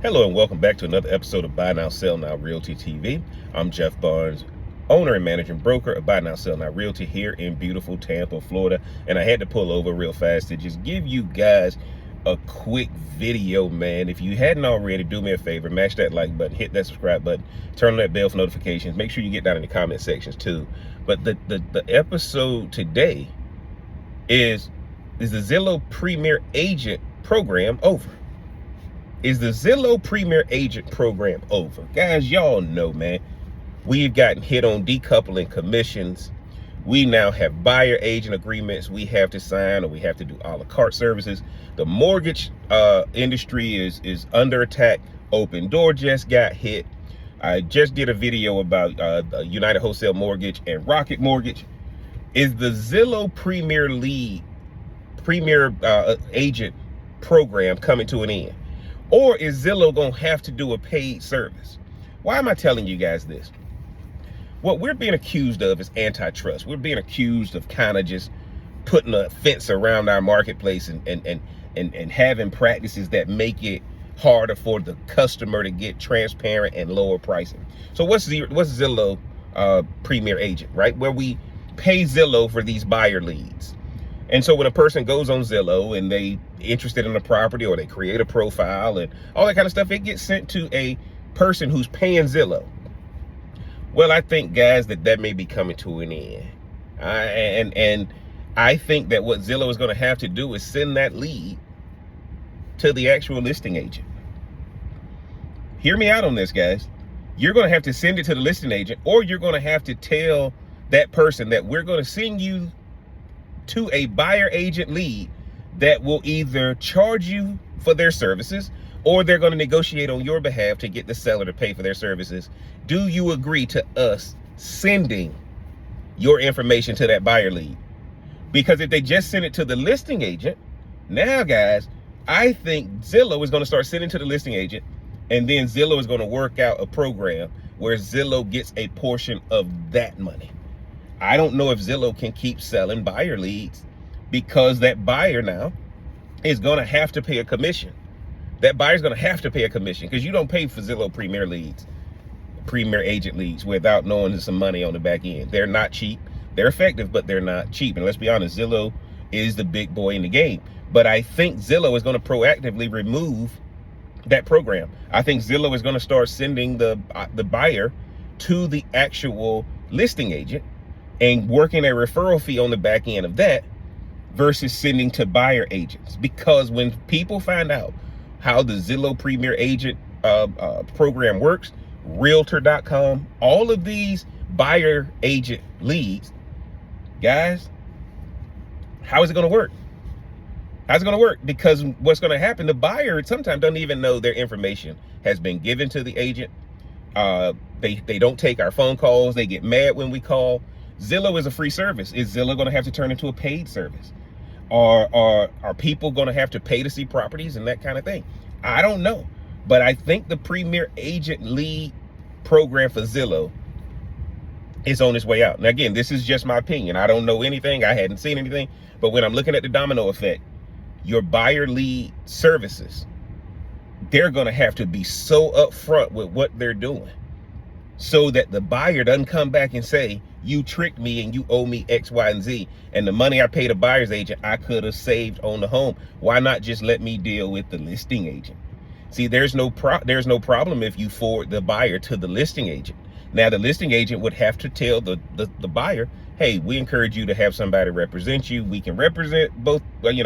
Hello and welcome back to another episode of Buy Now, Sell Now Realty TV. I'm Jeff Barnes, owner and managing broker of Buy Now, Sell Now Realty here in beautiful Tampa, Florida. And I had to pull over real fast to just give you guys a quick video, man. If you hadn't already, do me a favor, mash that like button, hit that subscribe button, turn on that bell for notifications. Make sure you get down in the comment sections too. But the episode today is the Zillow Premier Agent Program over? Is the Zillow Premier Agent Program over? Guys, y'all know, man, we've gotten hit on decoupling commissions. We now have buyer agent agreements we have to sign, or we have to do a la carte services. The mortgage industry is under attack. Open Door just got hit. I just did a video about United Wholesale Mortgage and Rocket Mortgage. Is the Zillow Premier Agent Program coming to an end? Or is Zillow going to have to do a paid service? Why am I telling you guys this? What we're being accused of is antitrust. We're being accused of kind of just putting a fence around our marketplace and having practices that make it harder for the customer to get transparent and lower pricing. So what's Zillow Premier Agent, right? Where we pay Zillow for these buyer leads. And so when a person goes on Zillow and they interested in a property, or they create a profile and all that kind of stuff, it gets sent to a person who's paying Zillow. Well, I think, guys, that may be coming to an end. And I think that what Zillow is going to have to do is send that lead to the actual listing agent. Hear me out on this, guys. You're going to have to send it to the listing agent, or you're going to have to tell that person that we're going to send you to a buyer agent lead that will either charge you for their services, or they're going to negotiate on your behalf to get the seller to pay for their services. Do you agree to us sending your information to that buyer lead? Because if they just send it to the listing agent, now, guys, I think Zillow is going to start sending to the listing agent, and then Zillow is going to work out a program where Zillow gets a portion of that money. I don't know if Zillow can keep selling buyer leads, because that buyer now is going to have to pay a commission. That buyer's going to have to pay a commission, because you don't pay for Zillow Premier Agent leads without knowing there's some money on the back end. They're not cheap. They're effective, but they're not cheap. And let's be honest, Zillow is the big boy in the game. But I think Zillow is going to proactively remove that program. I think Zillow is going to start sending the buyer to the actual listing agent and working a referral fee on the back end of that, versus sending to buyer agents. Because when people find out how the Zillow Premier Agent program works, Realtor.com, all of these buyer agent leads, guys, how is it going to work? How's it going to work? Because what's going to happen, the buyer sometimes doesn't even know their information has been given to the agent. They don't take our phone calls. They get mad when we call. Zillow is a free service. Is Zillow going to have to turn into a paid service? Are people going to have to pay to see properties and that kind of thing? I don't know. But I think the Premier Agent Lead program for Zillow is on its way out. Now, again, this is just my opinion. I don't know anything. I hadn't seen anything. But when I'm looking at the domino effect, your buyer lead services, they're going to have to be so upfront with what they're doing, so that the buyer doesn't come back and say, you tricked me and you owe me X, Y, and Z. And the money I paid a buyer's agent, I could have saved on the home. Why not just let me deal with the listing agent? See, there's no problem if you forward the buyer to the listing agent. Now, the listing agent would have to tell the buyer, hey, we encourage you to have somebody represent you. We can represent both, we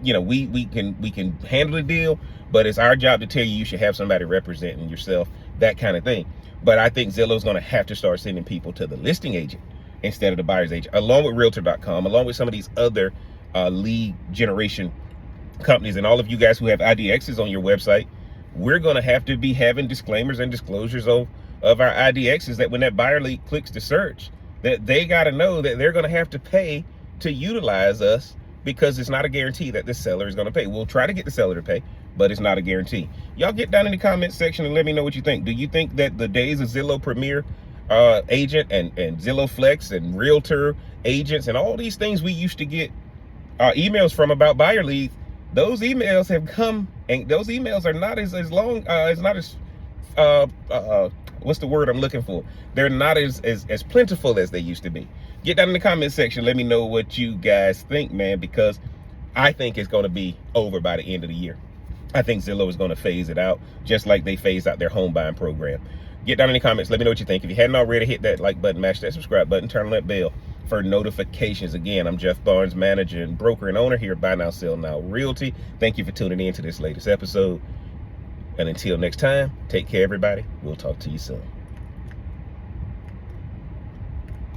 can handle the deal, but it's our job to tell you should have somebody representing yourself, that kind of thing. But I think Zillow is going to have to start sending people to the listing agent instead of the buyer's agent, along with Realtor.com, along with some of these other lead generation companies. And all of you guys who have IDXs on your website, we're going to have to be having disclaimers and disclosures of our IDXs, that when that buyer lead clicks to search, that they got to know that they're going to have to pay to utilize us, because it's not a guarantee that the seller is going to pay. We'll try to get the seller to pay, but it's not a guarantee. Y'all get down in the comment section and let me know what you think. Do you think that the days of Zillow Premier Agent and Zillow Flex and Realtor agents and all these things we used to get emails from about buyer leads, those emails have come, and those emails are not as long, it's not as what's the word I'm looking for? They're not as plentiful as they used to be. Get down in the comment section, let me know what you guys think, man, because I think it's going to be over by the end of the year. I think Zillow is going to phase it out, just like they phased out their home buying program. Get down in the comments, let me know what you think. If you hadn't already, hit that like button, mash that subscribe button, turn on that bell for notifications. Again, I'm Jeff Barnes, manager and broker and owner here at Buy Now, Sell Now Realty. Thank you for tuning in to this latest episode. And until next time, take care, everybody. We'll talk to you soon.